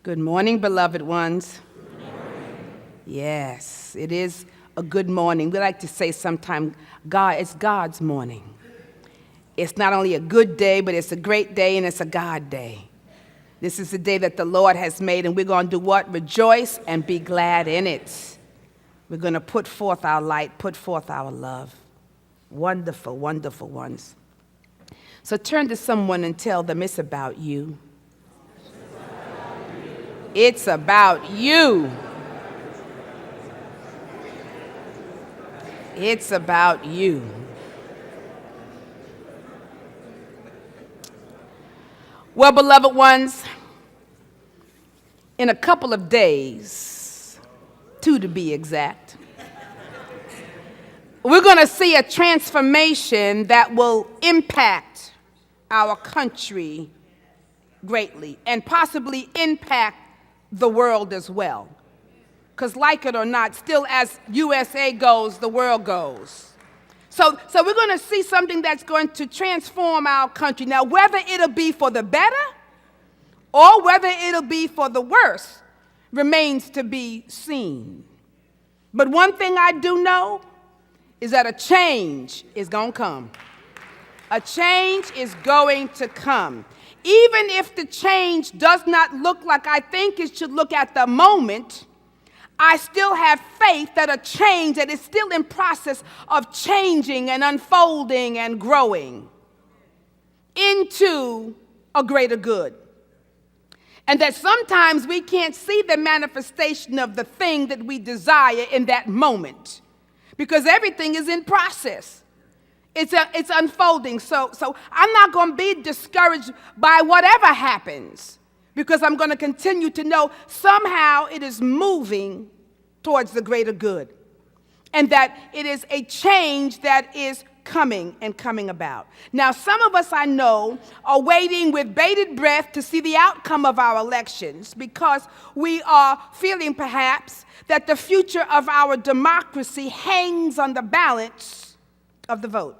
Good morning, beloved ones. Yes, it is a good morning. We like to say sometimes, it's God's morning. It's not only a good day, but it's a great day and it's a God day. This is the day that the Lord has made, and we're going to do what? Rejoice and be glad in it. We're going to put forth our light, put forth our love. Wonderful, wonderful ones. So turn to someone and tell them it's about you. It's about you. It's about you. Well, beloved ones, in a couple of days, 2 to be exact, we're going to see a transformation that will impact our country greatly and possibly impact the world as well. Because like it or not, still as USA goes, the world goes. So we're going to see something that's going to transform our country. Now, whether it'll be for the better or whether it'll be for the worse remains to be seen. But one thing I do know is that a change is going to come. A change is going to come. Even if the change does not look like I think it should look at the moment, I still have faith that a change that is still in process of changing and unfolding and growing into a greater good. And that sometimes we can't see the manifestation of the thing that we desire in that moment because everything is in process. It's unfolding. So I'm not going to be discouraged by whatever happens because I'm going to continue to know somehow it is moving towards the greater good and that it is a change that is coming and coming about. Now, some of us I know are waiting with bated breath to see the outcome of our elections because we are feeling perhaps that the future of our democracy hangs on the balance of the vote.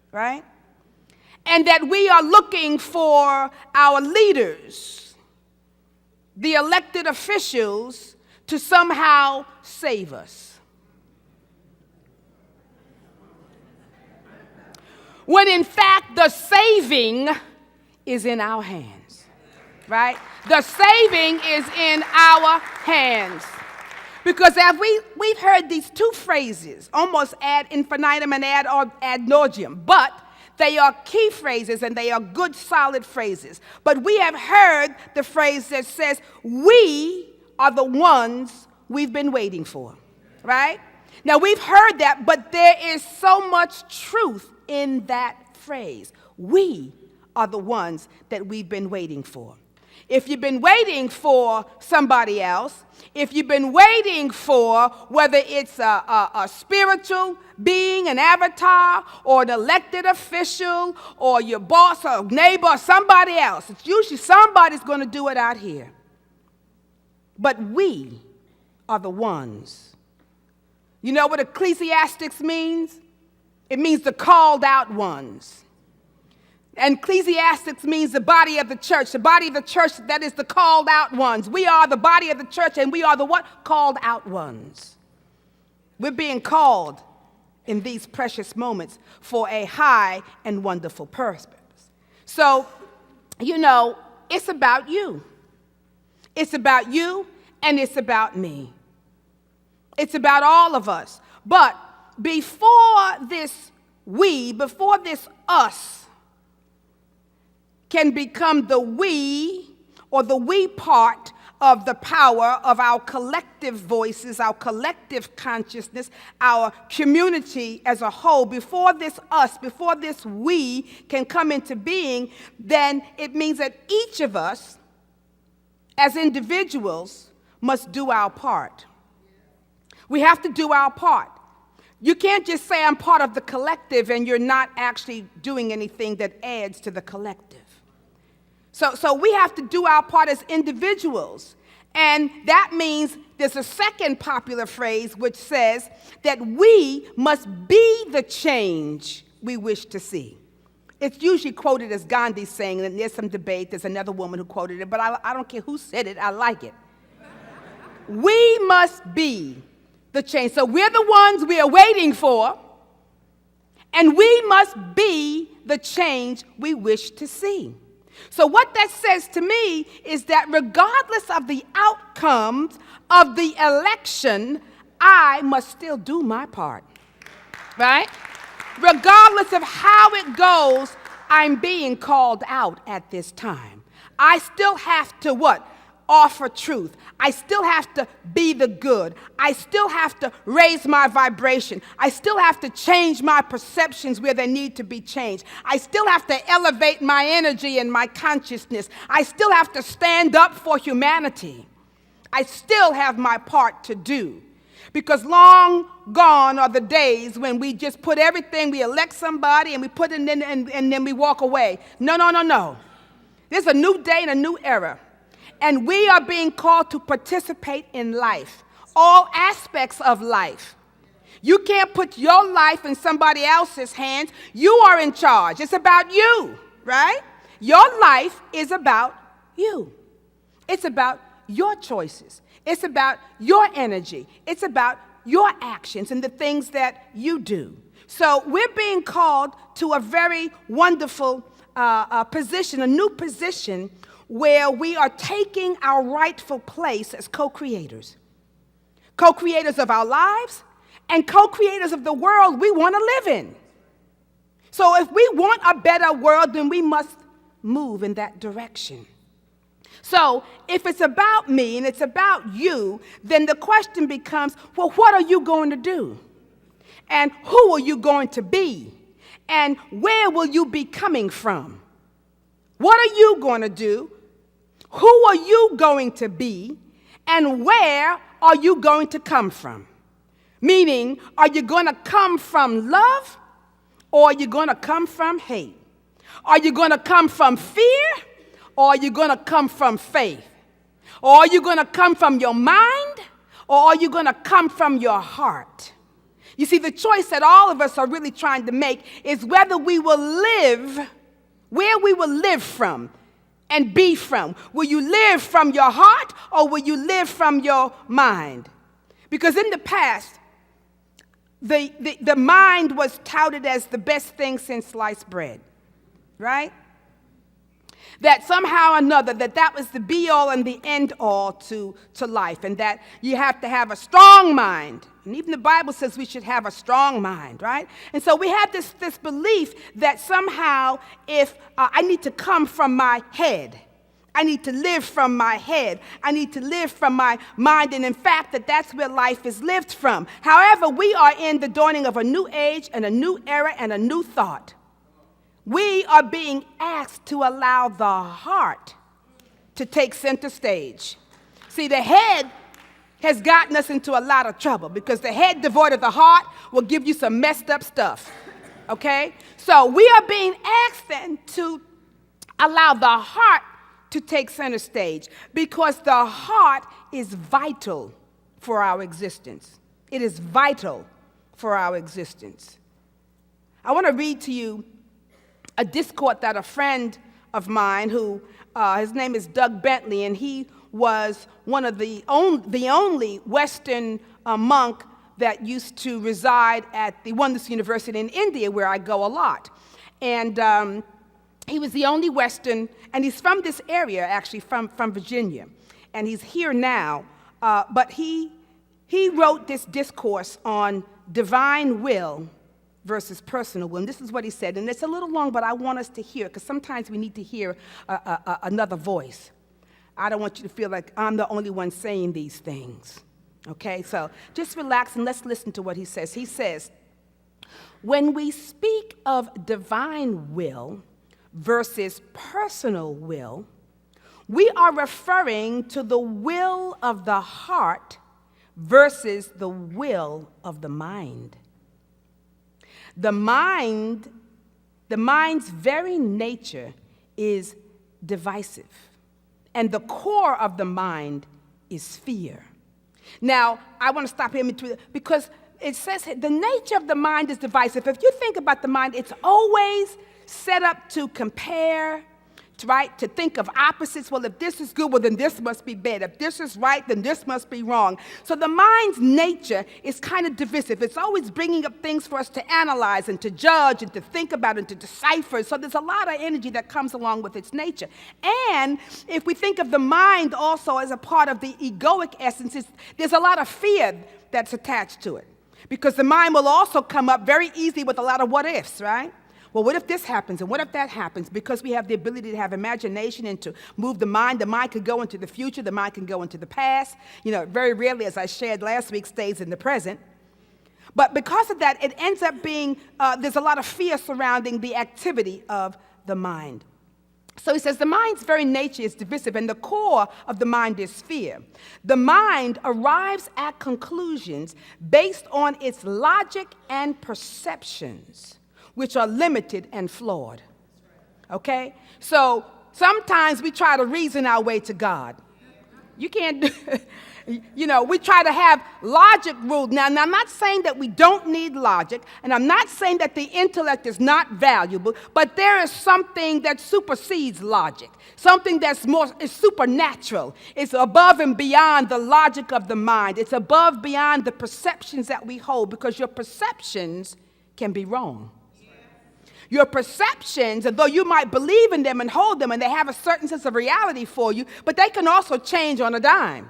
Right? And that we are looking for our leaders, the elected officials, to somehow save us. When in fact, the saving is in our hands. Right? The saving is in our hands. Because as we've heard these 2 phrases, almost ad infinitum and ad nauseum, but they are key phrases and they are good, solid phrases. But we have heard the phrase that says, we are the ones we've been waiting for, right? Now, we've heard that, but there is so much truth in that phrase. We are the ones that we've been waiting for. If you've been waiting for somebody else, if you've been waiting for whether it's a spiritual being, an avatar, or an elected official, or your boss, or neighbor, or somebody else, it's usually somebody's going to do it out here. But we are the ones. You know what Ecclesiastics means? It means the called out ones. And Ecclesiastics means the body of the church that is the called out ones. We are the body of the church, and we are the what? Called out ones. We're being called in these precious moments for a high and wonderful purpose. So, it's about you. It's about you, and it's about me. It's about all of us. But before this us, can become the we or the we part of the power of our collective voices, our collective consciousness, our community as a whole. Before this us, before this we can come into being, then it means that each of us as individuals must do our part. We have to do our part. You can't just say I'm part of the collective and you're not actually doing anything that adds to the collective. So we have to do our part as individuals. And that means there's a second popular phrase which says that we must be the change we wish to see. It's usually quoted as Gandhi's saying, and there's some debate. There's another woman who quoted it, but I don't care who said it. I like it. We must be the change. So we're the ones we are waiting for, and we must be the change we wish to see. So what that says to me is that regardless of the outcomes of the election, I must still do my part, right? Regardless of how it goes, I'm being called out at this time. I still have to what? Offer truth. I still have to be the good. I still have to raise my vibration. I still have to change my perceptions where they need to be changed. I still have to elevate my energy and my consciousness. I still have to stand up for humanity. I still have my part to do. Because long gone are the days when we just put everything, we elect somebody and we put it in and then we walk away. No. There's a new day and a new era. And we are being called to participate in life, all aspects of life. You can't put your life in somebody else's hands. You are in charge. It's about you, right? Your life is about you. It's about your choices. It's about your energy. It's about your actions and the things that you do. So we're being called to a very wonderful position, a new position where we are taking our rightful place as co-creators. Co-creators of our lives and co-creators of the world we want to live in. So if we want a better world, then we must move in that direction. So if it's about me and it's about you, then the question becomes, well, what are you going to do? And who are you going to be? And where will you be coming from? What are you going to do? Who are you going to be? And where are you going to come from? Meaning, are you going to come from love or are you going to come from hate? Are you going to come from fear? Or are you going to come from faith? Or are you going to come from your mind? Or are you going to come from your heart? You see, the choice that all of us are really trying to make is whether we will live, where we will live from and be from. Will you live from your heart or will you live from your mind? Because in the past, the mind was touted as the best thing since sliced bread, right? That somehow or another, that was the be-all and the end-all to life, and that you have to have a strong mind. And even the Bible says we should have a strong mind, right? And so we have this belief that somehow if I need to come from my head, I need to live from my head, I need to live from my mind, and in fact, that's where life is lived from. However, we are in the dawning of a new age and a new era and a new thought. We are being asked to allow the heart to take center stage. See, the head has gotten us into a lot of trouble because the head devoid of the heart will give you some messed up stuff, okay? So we are being asked then to allow the heart to take center stage because the heart is vital for our existence. It is vital for our existence. I want to read to you a discourse that a friend of mine who, his name is Doug Bentley, and he was one of the only Western monk that used to reside at the Oneness University in India, where I go a lot. And he was the only Western, and he's from this area, actually, from Virginia. And he's here now, but he wrote this discourse on divine will versus personal will. And this is what he said. And it's a little long, but I want us to hear, because sometimes we need to hear another voice. I don't want you to feel like I'm the only one saying these things. Okay? So just relax and let's listen to what he says. He says, when we speak of divine will versus personal will, we are referring to the will of the heart versus the will of the mind. The mind's very nature is divisive, and the core of the mind is fear. Now, I want to stop here because it says the nature of the mind is divisive. If you think about the mind, it's always set up to compare, right? To think of opposites. Well, if this is good, well, then this must be bad. If this is right, then this must be wrong. So the mind's nature is kind of divisive. It's always bringing up things for us to analyze and to judge and to think about and to decipher. So there's a lot of energy that comes along with its nature. And if we think of the mind also as a part of the egoic essence, there's a lot of fear that's attached to it. Because the mind will also come up very easily with a lot of what ifs, right? Well, what if this happens and what if that happens? Because we have the ability to have imagination and to move the mind could go into the future, the mind can go into the past. Very rarely, as I shared last week, stays in the present. But because of that, it ends up being, there's a lot of fear surrounding the activity of the mind. So he says the mind's very nature is divisive, and the core of the mind is fear. The mind arrives at conclusions based on its logic and perceptions, which are limited and flawed. Okay? So sometimes we try to reason our way to God. You can't do we try to have logic ruled. Now, I'm not saying that we don't need logic, and I'm not saying that the intellect is not valuable, but there is something that supersedes logic, something that's is supernatural. It's above and beyond the logic of the mind. It's above beyond the perceptions that we hold, because your perceptions can be wrong. Your perceptions, although you might believe in them and hold them and they have a certain sense of reality for you, but they can also change on a dime,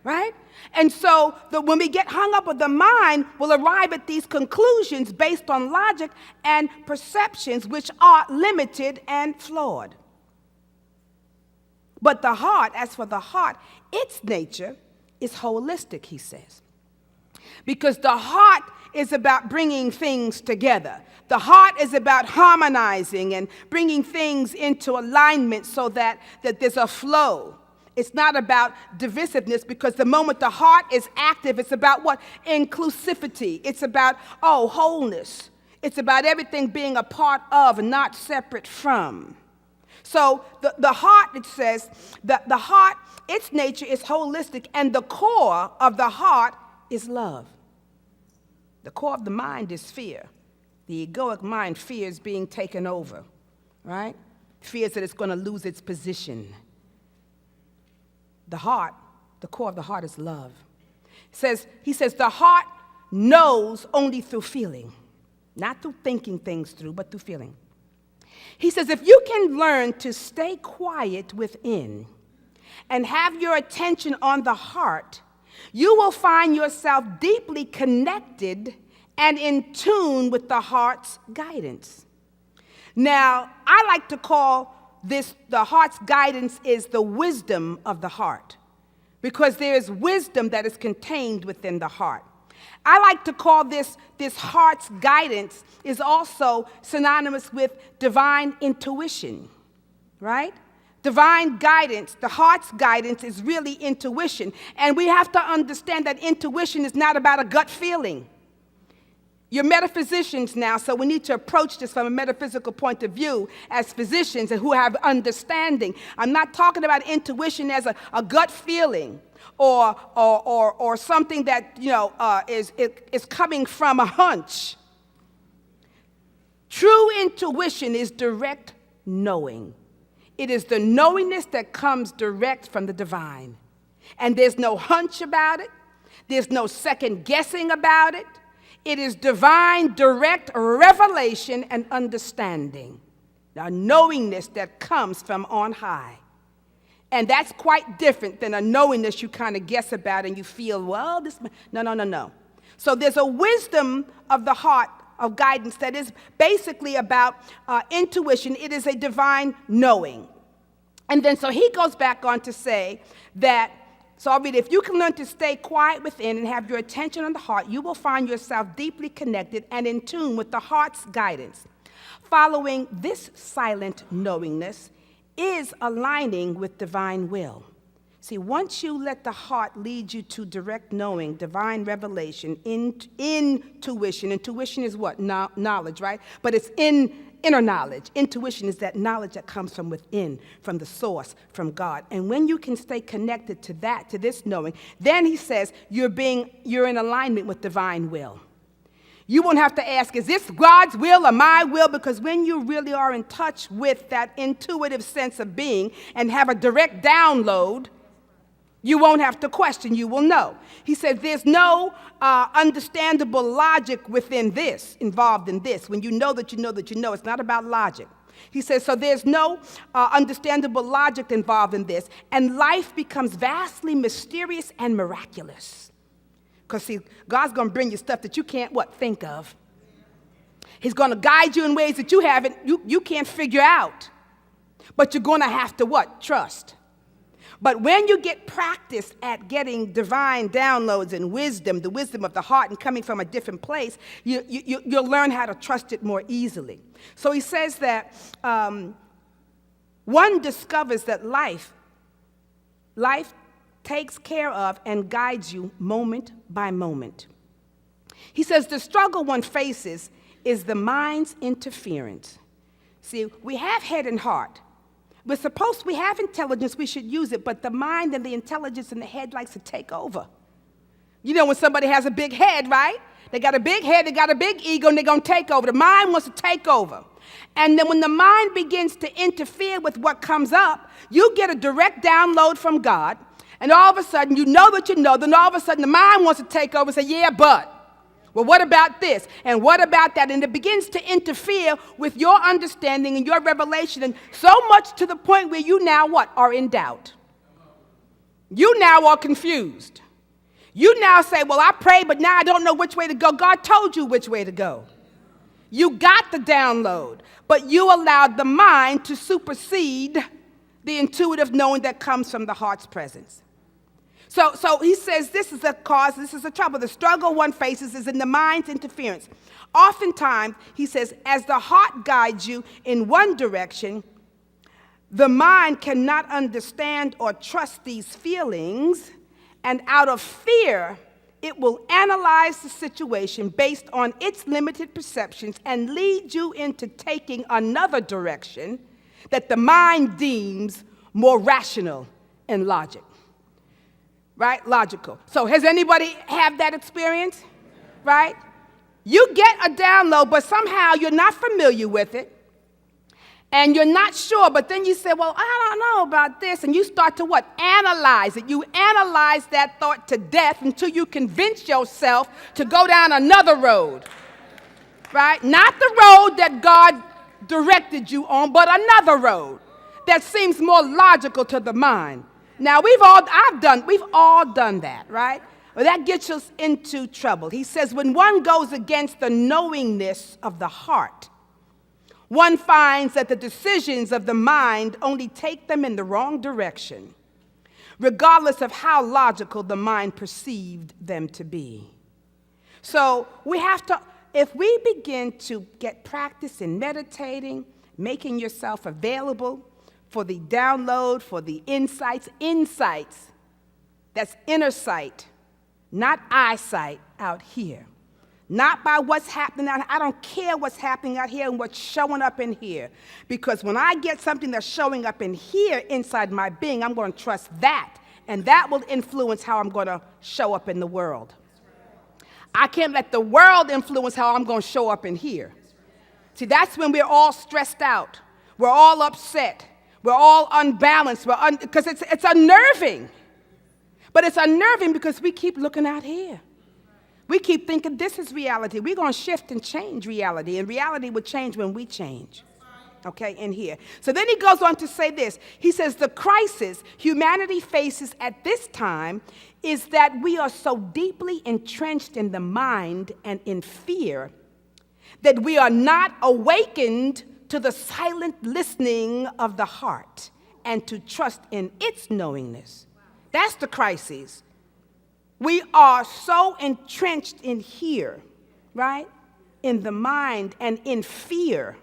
right? And so when we get hung up with the mind, we'll arrive at these conclusions based on logic and perceptions, which are limited and flawed. But the heart, as for the heart, its nature is holistic, he says. Because the heart is about bringing things together. The heart is about harmonizing and bringing things into alignment so that there's a flow. It's not about divisiveness, because the moment the heart is active, it's about what? Inclusivity. It's about, wholeness. It's about everything being a part of and not separate from. So the heart, it says, that the heart, its nature is holistic, and the core of the heart is love. The core of the mind is fear. The egoic mind fears being taken over, right? Fears that it's going to lose its position. The heart, the core of the heart is love. He says the heart knows only through feeling, not through thinking things through, but through feeling. He says if you can learn to stay quiet within and have your attention on the heart, you will find yourself deeply connected and in tune with the heart's guidance. Now, I like to call this, the heart's guidance is the wisdom of the heart, because there is wisdom that is contained within the heart. I like to call this heart's guidance is also synonymous with divine intuition, right? Divine guidance, the heart's guidance is really intuition. And we have to understand that intuition is not about a gut feeling. You're metaphysicians now, so we need to approach this from a metaphysical point of view as physicians and who have understanding. I'm not talking about intuition as a gut feeling or something that is coming from a hunch. True intuition is direct knowing. It is the knowingness that comes direct from the divine. And there's no hunch about it. There's no second guessing about it. It is divine, direct revelation and understanding. A knowingness that comes from on high. And that's quite different than a knowingness you kind of guess about and you feel, well, this... No. So there's a wisdom of the heart of guidance that is basically about intuition. It is a divine knowing. And then so he goes back on to say that, so I'll read it. If you can learn to stay quiet within and have your attention on the heart, you will find yourself deeply connected and in tune with the heart's guidance. Following this silent knowingness is aligning with divine will. See, once you let the heart lead you to direct knowing, divine revelation, intuition. Intuition is what? Knowledge, right? But it's inner knowledge. Intuition is that knowledge that comes from within, from the source, from God. And when you can stay connected to that, to this knowing, then he says you're in alignment with divine will. You won't have to ask, is this God's will or my will? Because when you really are in touch with that intuitive sense of being and have a direct download, you won't have to question. You will know. He says there's no understandable logic within this, involved in this. When you know that you know that you know, it's not about logic. He says, so there's no understandable logic involved in this. And life becomes vastly mysterious and miraculous. Because, see, God's going to bring you stuff that you can't, think of. He's going to guide you in ways that you can't figure out. But you're going to have to, trust. But when you get practice at getting divine downloads and wisdom, the wisdom of the heart and coming from a different place, you'll learn how to trust it more easily. So he says that one discovers that life takes care of and guides you moment by moment. He says the struggle one faces is the mind's interference. See, we have head and heart. We have intelligence, we should use it, but the mind and the intelligence in the head likes to take over. You know when somebody has a big head, right? They got a big head, they got a big ego, and they're going to take over. The mind wants to take over. And then when the mind begins to interfere with what comes up, you get a direct download from God, and all of a sudden, you know that you know, then all of a sudden the mind wants to take over and say, yeah, but. Well, what about this? And what about that? And it begins to interfere with your understanding and your revelation, and so much to the point where you now are in doubt. You now are confused. You now say, well, I prayed, but now I don't know which way to go. God told you which way to go. You got the download, but you allowed the mind to supersede the intuitive knowing that comes from the heart's presence. So he says this is the cause, this is the trouble. The struggle one faces is in the mind's interference. Oftentimes, he says, as the heart guides you in one direction, the mind cannot understand or trust these feelings, and out of fear, it will analyze the situation based on its limited perceptions and lead you into taking another direction that the mind deems more rational and logical. Right? Logical. So has anybody had that experience? Right? You get a download, but somehow you're not familiar with it, and you're not sure, but then you say, well, I don't know about this, and you start to analyze it. You analyze that thought to death until you convince yourself to go down another road. Right? Not the road that God directed you on, but another road that seems more logical to the mind. Now, we've all done that, right? Well, that gets us into trouble. He says when one goes against the knowingness of the heart, one finds that the decisions of the mind only take them in the wrong direction, regardless of how logical the mind perceived them to be. So we have to, if we begin to get practice in meditating, making yourself available for the download, for the insights, that's inner sight, not eyesight out here. Not by what's happening out here. I don't care what's happening out here and what's showing up in here. Because when I get something that's showing up in here inside my being, I'm going to trust that. And that will influence how I'm going to show up in the world. I can't let the world influence how I'm going to show up in here. See, that's when we're all stressed out. We're all upset. We're all unbalanced, because it's unnerving. But it's unnerving because we keep looking out here. We keep thinking this is reality. We're going to shift and change reality, and reality will change when we change, okay, in here. So then he goes on to say this. He says the crisis humanity faces at this time is that we are so deeply entrenched in the mind and in fear that we are not awakened to the silent listening of the heart and to trust in its knowingness. That's the crisis. We are so entrenched in here, right? In the mind and in fear.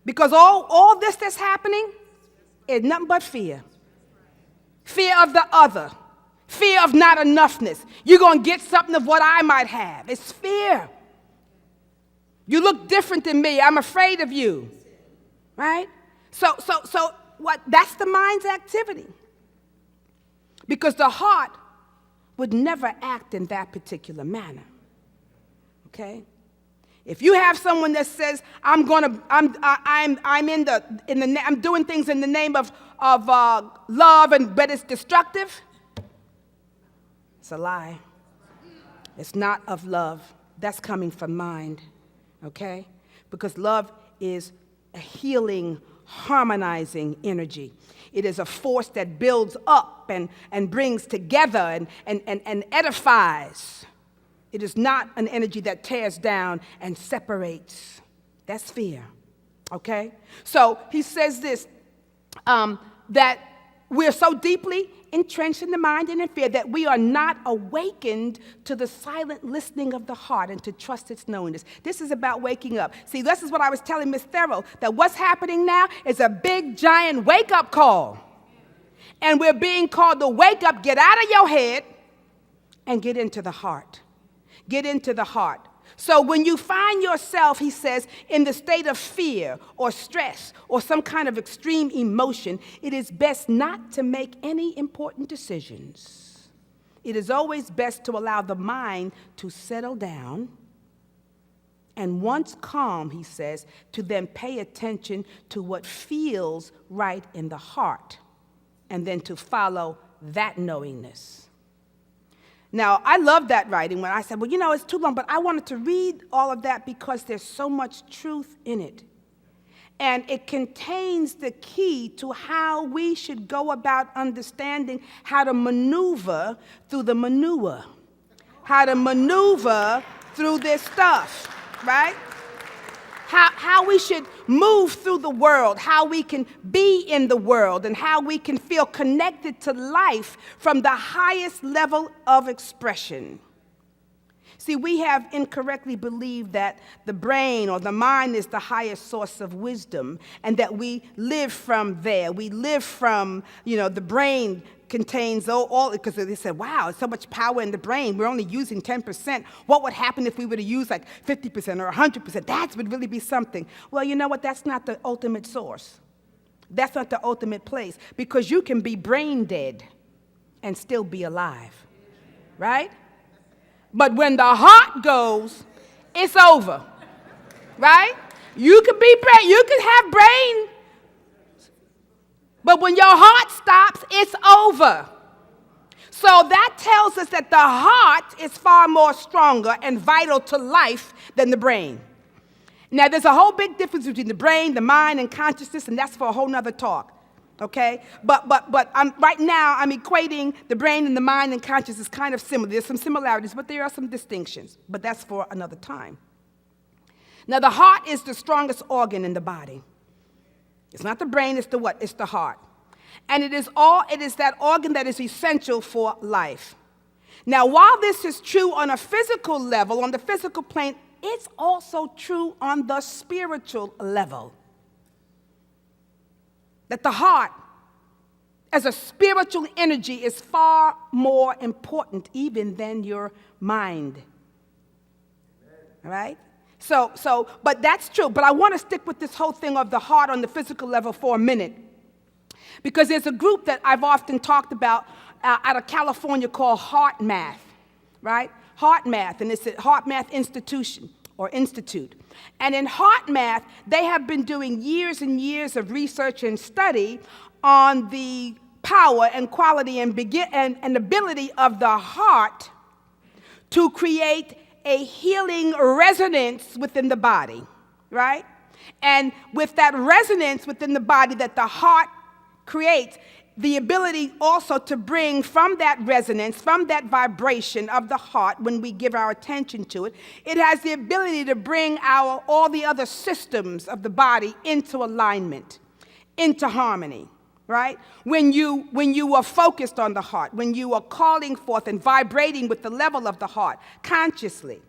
Because all this that's happening is nothing but fear. Fear of the other. Fear of not enoughness. You're going to get something of what I might have. It's fear. You look different than me. I'm afraid of you. Right? So what? That's the mind's activity. Because the heart would never act in that particular manner. Okay? If you have someone that says, I'm doing things in the name of love, but it's destructive, it's a lie. It's not of love. That's coming from mind, okay? Because love is a healing, harmonizing energy. It is a force that builds up and brings together and edifies. It is not an energy that tears down and separates. That's fear, okay? So he says this, that we're so deeply entrenched in the mind and in fear that we are not awakened to the silent listening of the heart and to trust its knowingness. This is about waking up. See, this is what I was telling Miss Theroux, that what's happening now is a big, giant wake-up call. And we're being called to wake up, get out of your head, and get into the heart. Get into the heart. So when you find yourself, he says, in the state of fear or stress or some kind of extreme emotion, it is best not to make any important decisions. It is always best to allow the mind to settle down. And once calm, he says, to then pay attention to what feels right in the heart, and then to follow that knowingness. Now, I love that writing when I said, well, it's too long, but I wanted to read all of that because there's so much truth in it. And it contains the key to how we should go about understanding how to maneuver through the manure, how to maneuver through this stuff, right? How we should move through the world, how we can be in the world, and how we can feel connected to life from the highest level of expression. See, we have incorrectly believed that the brain or the mind is the highest source of wisdom, and that we live from there. We live from, the brain contains all, because they said, wow, it's so much power in the brain. We're only using 10%. What would happen if we were to use like 50% or 100%? That would really be something. Well, you know what? That's not the ultimate source. That's not the ultimate place, because you can be brain dead and still be alive, right? But when the heart goes, it's over, right? You can have brain, but when your heart stops, it's over. So that tells us that the heart is far more stronger and vital to life than the brain. Now, there's a whole big difference between the brain, the mind, and consciousness, and that's for a whole nother talk, okay? But right now, I'm equating the brain and the mind and consciousness kind of similar. There's some similarities, but there are some distinctions, but that's for another time. Now, the heart is the strongest organ in the body. It's not the brain, it's the what? It's the heart. And it is that organ that is essential for life. Now, while this is true on a physical level, on the physical plane, it's also true on the spiritual level. That the heart, as a spiritual energy, is far more important even than your mind. All right? But that's true. But I want to stick with this whole thing of the heart on the physical level for a minute. Because there's a group that I've often talked about out of California called Heart Math, right? Heart Math, and it's a Heart Math Institute. And in Heart Math, they have been doing years and years of research and study on the power and quality and ability of the heart to create a healing resonance within the body, right? And with that resonance within the body that the heart creates, the ability also to bring from that resonance, from that vibration of the heart, when we give our attention to it, it has the ability to bring all the other systems of the body into alignment, into harmony. Right? When you are focused on the heart, when you are calling forth and vibrating with the level of the heart consciously.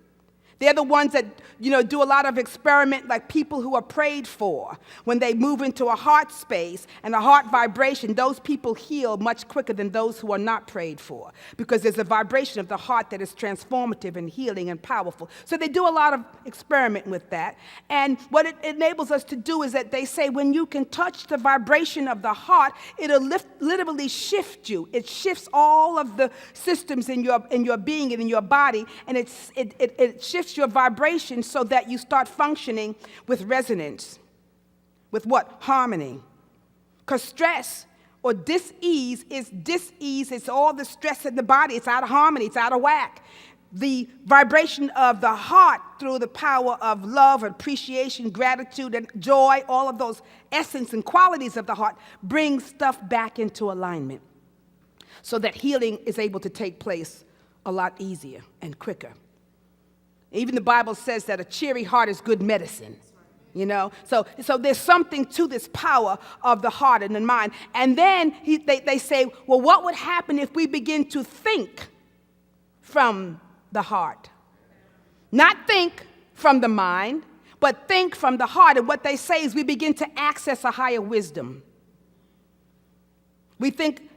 They're the ones that, do a lot of experiment, like people who are prayed for. When they move into a heart space and a heart vibration, those people heal much quicker than those who are not prayed for, because there's a vibration of the heart that is transformative and healing and powerful. So they do a lot of experiment with that. And what it enables us to do is that they say when you can touch the vibration of the heart, it'll literally shift you. It shifts all of the systems in your being and in your body, and it shifts fix your vibration so that you start functioning with resonance. With what? Harmony. Because stress or dis-ease is dis-ease. It's all the stress in the body. It's out of harmony. It's out of whack. The vibration of the heart through the power of love, appreciation, gratitude, and joy, all of those essence and qualities of the heart brings stuff back into alignment so that healing is able to take place a lot easier and quicker. Even the Bible says that a cheery heart is good medicine. You know, so there's something to this power of the heart and the mind. And then they say, well, what would happen if we begin to think from the heart? Not think from the mind, but think from the heart. And what they say is we begin to access a higher wisdom. We think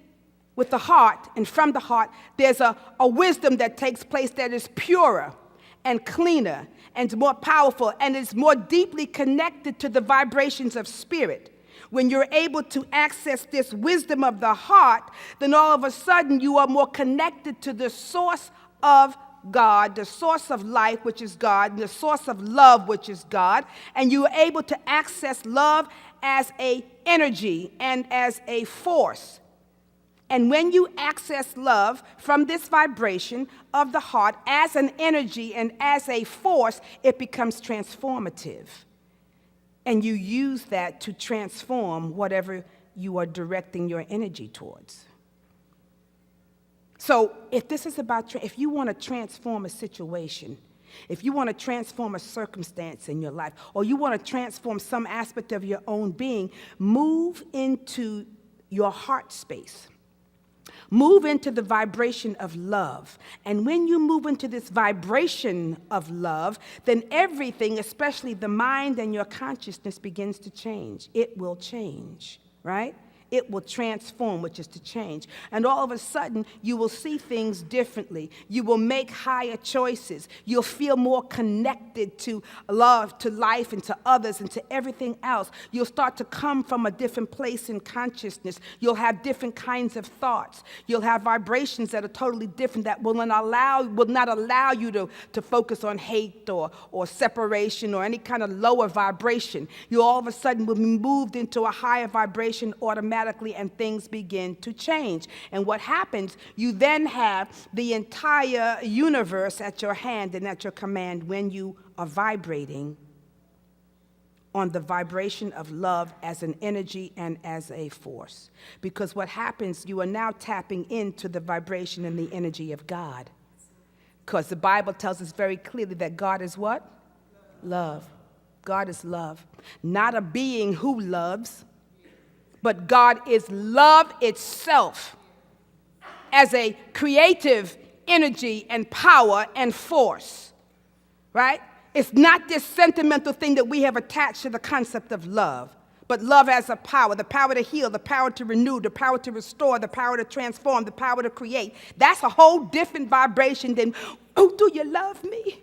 with the heart, and from the heart, there's a wisdom that takes place that is purer and cleaner and more powerful, and is more deeply connected to the vibrations of spirit. When you're able to access this wisdom of the heart, then all of a sudden you are more connected to the source of God, the source of life, which is God, and the source of love, which is God, and you are able to access love as an energy and as a force. And when you access love from this vibration of the heart as an energy and as a force, it becomes transformative. And you use that to transform whatever you are directing your energy towards. So if this is about, if you want to transform a situation, if you want to transform a circumstance in your life, or you want to transform some aspect of your own being, move into your heart space. Move into the vibration of love. And when you move into this vibration of love, then everything, especially the mind and your consciousness, begins to change. It will change, right? It will transform, which is to change. And all of a sudden, you will see things differently. You will make higher choices. You'll feel more connected to love, to life, and to others, and to everything else. You'll start to come from a different place in consciousness. You'll have different kinds of thoughts. You'll have vibrations that are totally different that will not allow you to focus on hate or separation or any kind of lower vibration. You all of a sudden will be moved into a higher vibration automatically, and things begin to change. And what happens, you then have the entire universe at your hand and at your command when you are vibrating on the vibration of love as an energy and as a force. Because what happens, you are now tapping into the vibration and the energy of God. Because the Bible tells us very clearly that God is what? Love. God is love. Not a being who loves, but God is love itself as a creative energy and power and force, right? It's not this sentimental thing that we have attached to the concept of love, but love as a power, the power to heal, the power to renew, the power to restore, the power to transform, the power to create. That's a whole different vibration than, oh, do you love me?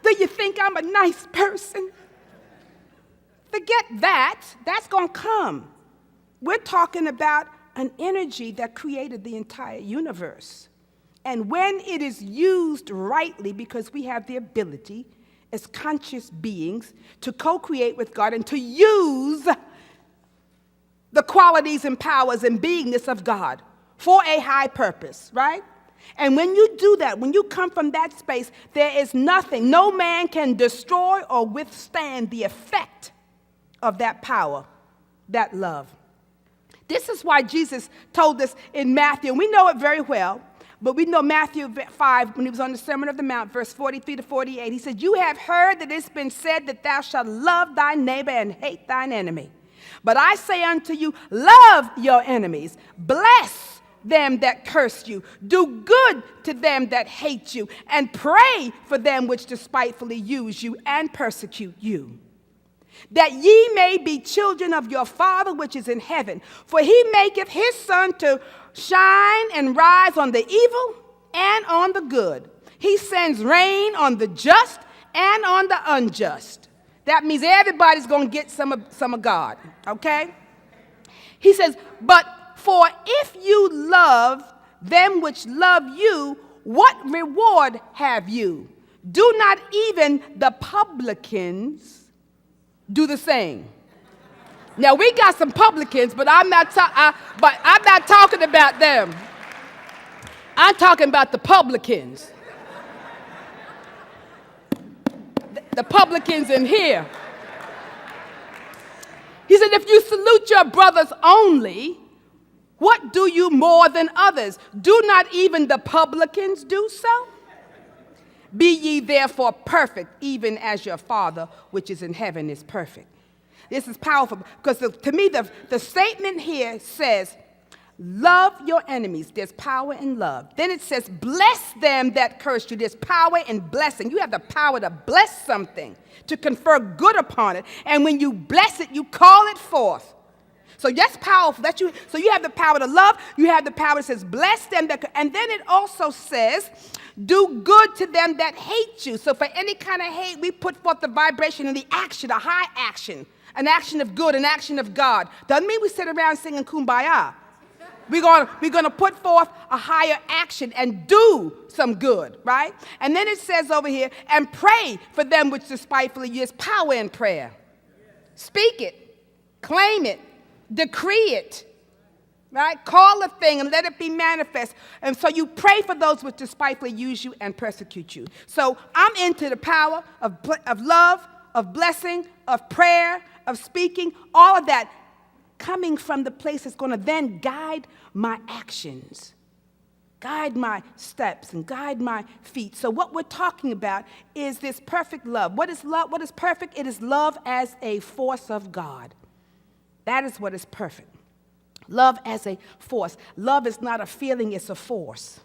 Do you think I'm a nice person? Forget that. That's going to come. We're talking about an energy that created the entire universe. And when it is used rightly, because we have the ability as conscious beings to co-create with God and to use the qualities and powers and beingness of God for a high purpose, right? And when you do that, when you come from that space, there is nothing, no man can destroy or withstand the effect of that power, that love. This is why Jesus told us in Matthew, and we know it very well, but we know Matthew 5, when he was on the Sermon of the Mount, verse 43 to 48, he said, you have heard that it's been said that thou shalt love thy neighbor and hate thine enemy. But I say unto you, love your enemies, bless them that curse you, do good to them that hate you, and pray for them which despitefully use you and persecute you, that ye may be children of your Father which is in heaven. For he maketh his sun to shine and rise on the evil and on the good. He sends rain on the just and on the unjust. That means everybody's going to get some of God, okay? He says, but for if you love them which love you, what reward have you? Do not even the publicans do the same. Now, we got some publicans, but I'm not talking about them. I'm talking about the publicans. The publicans in here. He said, if you salute your brothers only, what do you more than others? Do not even the publicans do so? Be ye therefore perfect, even as your Father which is in heaven is perfect. This is powerful because to me the statement here says, love your enemies. There's power in love. Then it says, bless them that curse you. There's power in blessing. You have the power to bless something, to confer good upon it. And when you bless it, you call it forth. So that's powerful. So you have the power to love. You have the power that says, bless them. And then it also says, do good to them that hate you. So for any kind of hate, we put forth the vibration and the action, a high action, an action of good, an action of God. Doesn't mean we sit around singing kumbaya. We're going to put forth a higher action and do some good, right? And then it says over here, and pray for them which despitefully use. Power in prayer. Speak it. Claim it. Decree it. Right? Call a thing and let it be manifest. And so you pray for those which despitefully use you and persecute you. So I'm into the power of love, of blessing, of prayer, of speaking, all of that. Coming from the place that's going to then guide my actions, guide my steps, and guide my feet. So what we're talking about is this perfect love. What is love? What is perfect? It is love as a force of God. That is what is perfect. Love as a force. Love is not a feeling, it's a force.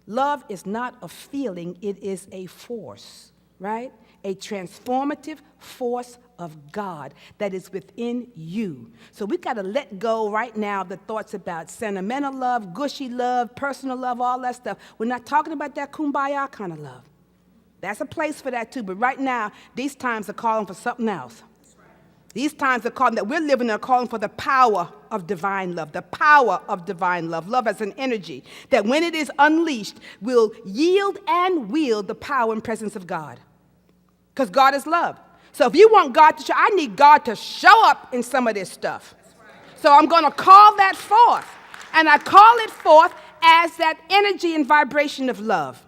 Love is not a feeling, it is a force, right? A transformative force of God that is within you. So we've got to let go right now the thoughts about sentimental love, gushy love, personal love, all that stuff. We're not talking about that kumbaya kind of love. That's a place for that too. But right now, these times are calling for something else. These times are calling that we're living are calling for the power of divine love, the power of divine love. Love as an energy that when it is unleashed will yield and wield the power and presence of God. Because God is love. So if you want God to show, I need God to show up in some of this stuff. So I'm going to call that forth. And I call it forth as that energy and vibration of love.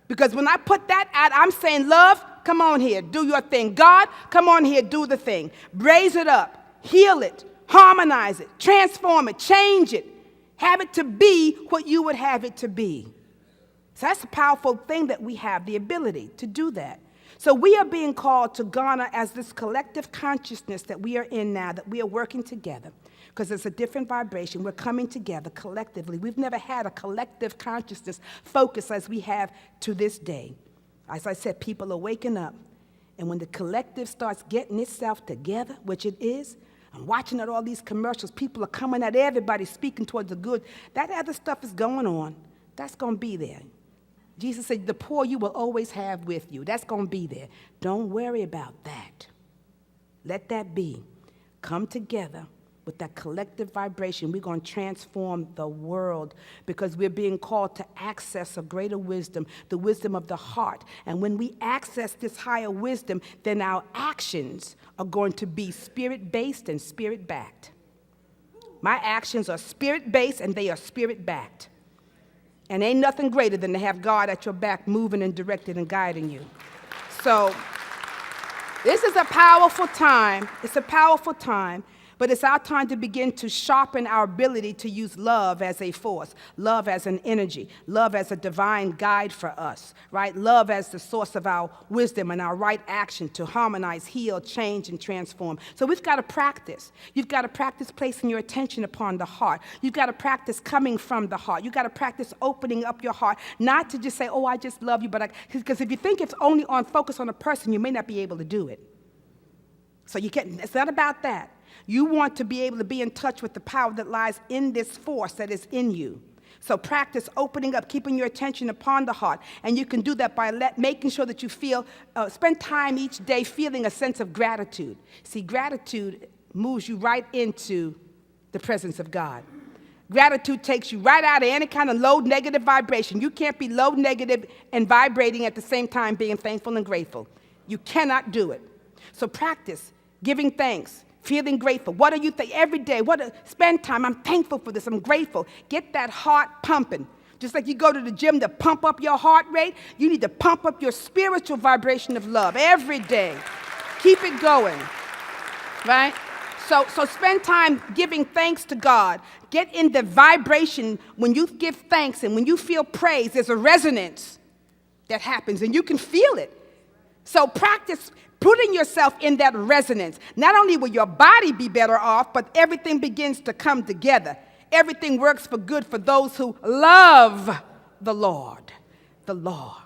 Because when I put that out, I'm saying, love, come on here, do your thing. God, come on here, do the thing. Raise it up, heal it, harmonize it, transform it, change it. Have it to be what you would have it to be. So that's a powerful thing that we have, the ability to do that. So we are being called to garner as this collective consciousness that we are in now, that we are working together, because it's a different vibration. We're coming together collectively. We've never had a collective consciousness focus as we have to this day. As I said, people are waking up. And when the collective starts getting itself together, which it is, I'm watching at all these commercials. People are coming at everybody, speaking towards the good. That other stuff is going on. That's going to be there. Jesus said, the poor you will always have with you. That's going to be there. Don't worry about that. Let that be. Come together with that collective vibration. We're going to transform the world because we're being called to access a greater wisdom, the wisdom of the heart. And when we access this higher wisdom, then our actions are going to be spirit-based and spirit-backed. My actions are spirit-based and they are spirit-backed. And ain't nothing greater than to have God at your back moving and directing and guiding you. So this is a powerful time. It's a powerful time. But it's our time to begin to sharpen our ability to use love as a force, love as an energy, love as a divine guide for us, right? Love as the source of our wisdom and our right action to harmonize, heal, change, and transform. So we've got to practice. You've got to practice placing your attention upon the heart. You've got to practice coming from the heart. You've got to practice opening up your heart, not to just say, oh, I just love you, because if you think it's only on focus on a person, you may not be able to do it. So it's not about that. You want to be able to be in touch with the power that lies in this force that is in you. So practice opening up, keeping your attention upon the heart. And you can do that by making sure that you spend time each day feeling a sense of gratitude. See, gratitude moves you right into the presence of God. Gratitude takes you right out of any kind of low negative vibration. You can't be low negative and vibrating at the same time being thankful and grateful. You cannot do it. So practice giving thanks, feeling grateful. What do you think every day? Spend time. I'm thankful for this. I'm grateful. Get that heart pumping. Just like you go to the gym to pump up your heart rate, you need to pump up your spiritual vibration of love every day. Keep it going, right? So spend time giving thanks to God. Get in the vibration. When you give thanks and when you feel praise, there's a resonance that happens, and you can feel it. So practice putting yourself in that resonance. Not only will your body be better off, but everything begins to come together. Everything works for good for those who love the Lord, the law.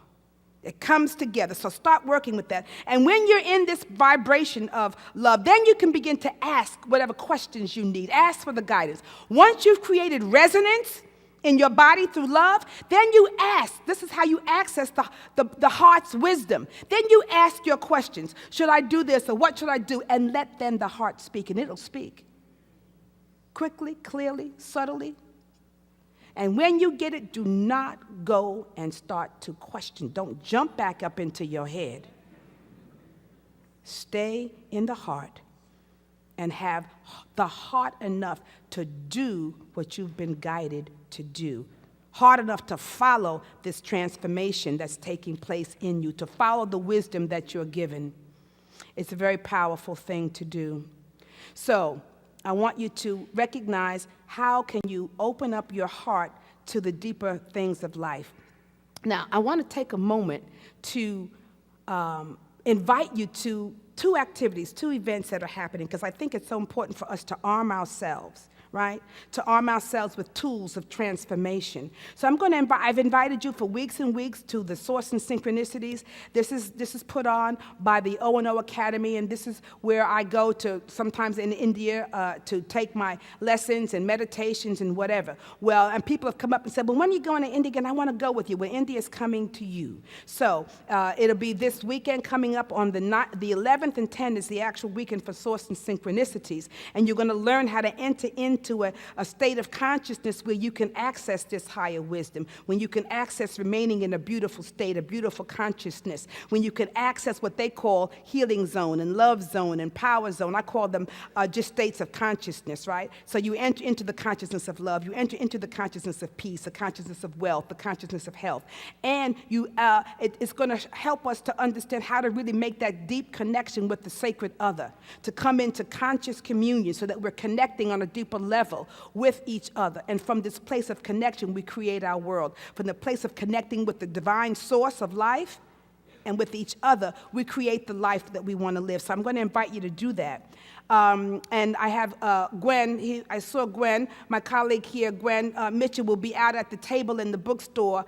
It comes together. So start working with that. And when you're in this vibration of love, then you can begin to ask whatever questions you need. Ask for the guidance. Once you've created resonance in your body through love, then you ask. This is how you access the heart's wisdom. Then you ask your questions. Should I do this, or what should I do? And let then the heart speak, and it'll speak. Quickly, clearly, subtly. And when you get it, do not go and start to question. Don't jump back up into your head. Stay in the heart and have the heart enough to do what you've been guided to do. Hard enough to follow this transformation that's taking place in you, to follow the wisdom that you're given. It's a very powerful thing to do. So, I want you to recognize how can you open up your heart to the deeper things of life. Now, I want to take a moment to invite you to two activities, two events that are happening, because I think it's so important for us to arm ourselves, right? To arm ourselves with tools of transformation. So I've invited you for weeks and weeks to the Source and Synchronicities. This is put on by the O&O Academy, and this is where I go to sometimes in India to take my lessons and meditations and whatever. Well, and people have come up and said, well, when are you going to India again? I want to go with you. Well, India is coming to you. So it'll be this weekend coming up on the 11th and 10th is the actual weekend for Source and Synchronicities, and you're going to learn how to enter into a state of consciousness where you can access this higher wisdom, when you can access remaining in a beautiful state, a beautiful consciousness, when you can access what they call healing zone and love zone and power zone. I call them just states of consciousness, right? So you enter into the consciousness of love, you enter into the consciousness of peace, the consciousness of wealth, the consciousness of health. And it's going to help us to understand how to really make that deep connection with the sacred other, to come into conscious communion so that we're connecting on a deeper level with each other. And from this place of connection, we create our world. From the place of connecting with the divine source of life and with each other, we create the life that we want to live. So I'm going to invite you to do that. And I have Gwen. I saw Gwen, my colleague here, Gwen Mitchell, will be out at the table in the bookstore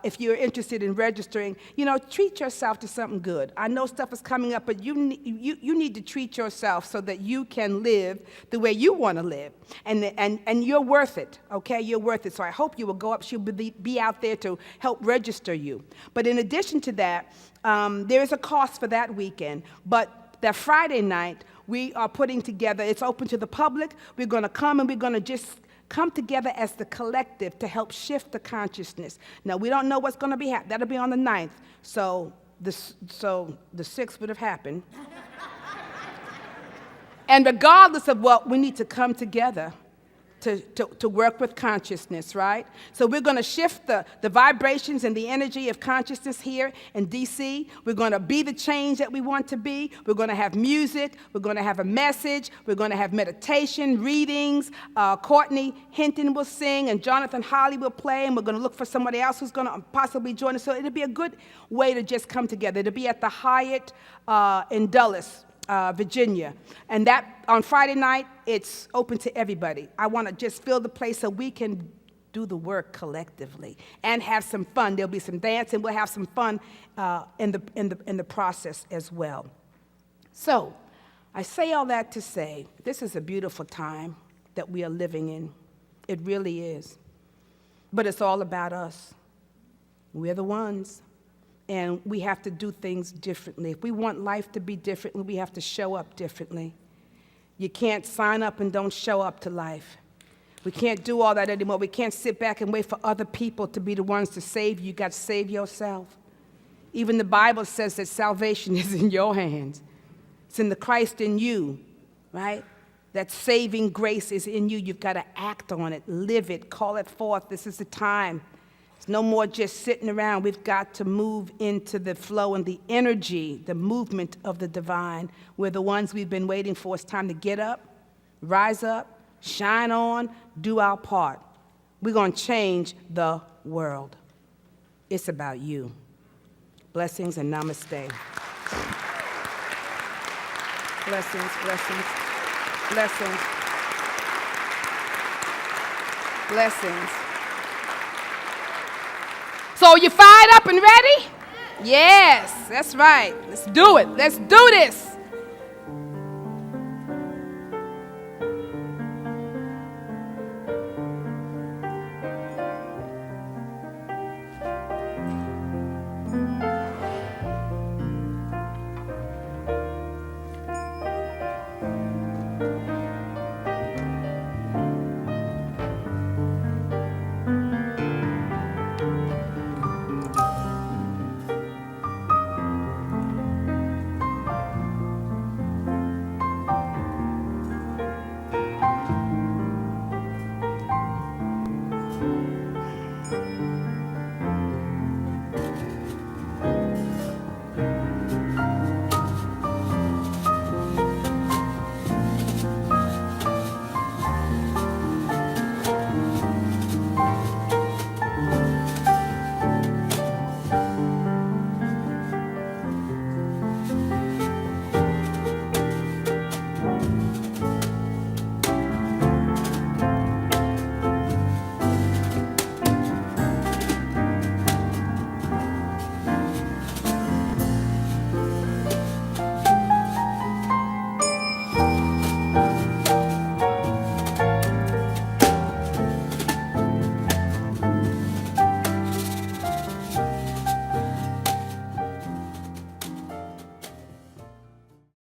if you're interested in registering. You know, treat yourself to something good. I know stuff is coming up, but you need to treat yourself so that you can live the way you want to live. And you're worth it, okay? You're worth it. So I hope you will go up. She'll be out there to help register you. But in addition to that, there is a cost for that weekend. But that Friday night, we are putting together, it's open to the public. We're going to come and we're going to just come together as the collective to help shift the consciousness. Now, we don't know what's going to be happening. That'll be on the 9th. So the 6th would have happened. And regardless of what, we need to come together to work with consciousness, right? So we're going to shift the vibrations and the energy of consciousness here in D.C. We're going to be the change that we want to be. We're going to have music. We're going to have a message. We're going to have meditation, readings. Courtney Hinton will sing, and Jonathan Holly will play, and we're going to look for somebody else who's going to possibly join us. So it'll be a good way to just come together. It'll be at the Hyatt in Dulles, Virginia. And that on Friday night, it's open to everybody. I want to just fill the place so we can do the work collectively and have some fun. There'll be some dance, and we'll have some fun in the process as well. So I say all that to say this is a beautiful time that we are living in. It really is. But it's all about us. We're the ones. And we have to do things differently. If we want life to be differently, we have to show up differently. You can't sign up and don't show up to life. We can't do all that anymore. We can't sit back and wait for other people to be the ones to save you. You got to save yourself. Even the Bible says that salvation is in your hands. It's in the Christ in you, right? That saving grace is in you. You've got to act on it, live it, call it forth. This is the time. It's no more just sitting around. We've got to move into the flow and the energy, the movement of the divine. We're the ones we've been waiting for. It's time to get up, rise up, shine on, do our part. We're going to change the world. It's about you. Blessings and namaste. Blessings, blessings, blessings, blessings. So you fired up and ready? Yes, that's right. Let's do it. Let's do this.